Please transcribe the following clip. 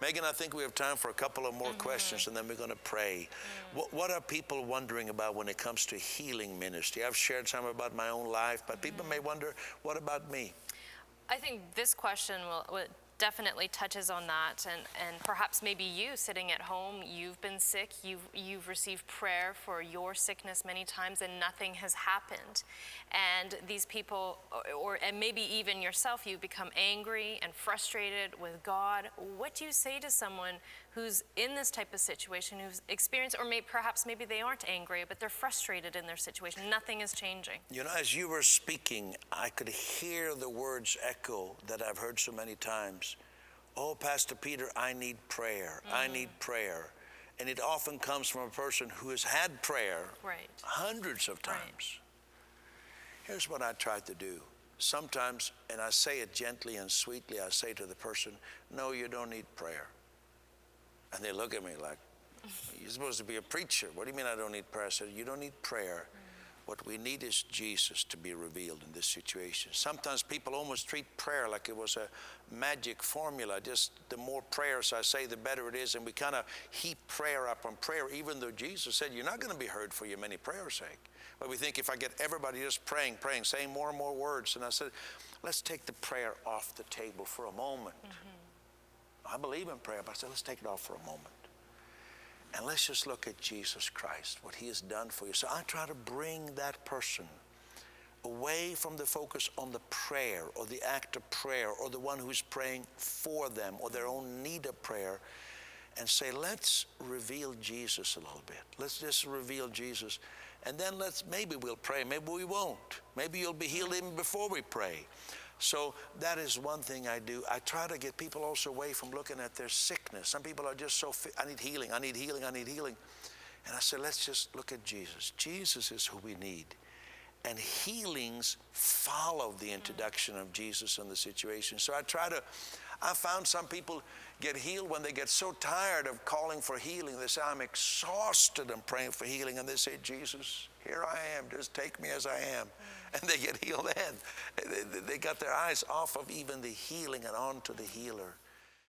Megan, I think we have time for a couple of more questions, and then we're going to pray. What are people wondering about when it comes to healing ministry? I've shared some about my own life, but people may wonder, what about me? I think this question will definitely touches on that, and perhaps maybe you sitting at home, you've been sick, you've received prayer for your sickness many times and nothing has happened. And these people, and maybe even yourself, you become angry and frustrated with God. What do you say to someone who's in this type of situation, who's experienced, or perhaps maybe they aren't angry, but they're frustrated in their situation, nothing is changing? You know, as you were speaking, I could hear the words echo that I've heard so many times. Oh, Pastor Peter, I need prayer. I need prayer. And it often comes from a person who has had prayer hundreds of times. Here's what I try to do. Sometimes, and I say it gently and sweetly, I say to the person, no, you don't need prayer. And they look at me like, you're supposed to be a preacher. What do you mean I don't need prayer? I said, you don't need prayer. What we need is Jesus to be revealed in this situation. Sometimes people almost treat prayer like it was a magic formula. Just the more prayers I say, the better it is. And we kind of heap prayer up on prayer, even though Jesus said, you're not going to be heard for your many prayers' sake. But we think if I get everybody just praying, saying more and more words. And I said, let's take the prayer off the table for a moment. I believe in prayer, but I said, let's take it off for a moment. And let's just look at Jesus Christ, what he has done for you. So I try to bring that person away from the focus on the prayer or the act of prayer or the one who's praying for them or their own need of prayer, and say, let's reveal Jesus a little bit. Let's just reveal Jesus. And then maybe we'll pray, maybe we won't. Maybe you'll be healed even before we pray. So that is one thing I do. I try to get people also away from looking at their sickness. Some people are just so, I need healing, I need healing, I need healing. And I said, let's just look at Jesus. Jesus is who we need. And healings follow the introduction of Jesus in the situation. So I found some people get healed when they get so tired of calling for healing. They say, I'm exhausted and praying for healing. And they say, Jesus, here I am, just take me as I am. And they get healed then. They got their eyes off of even the healing and onto the healer.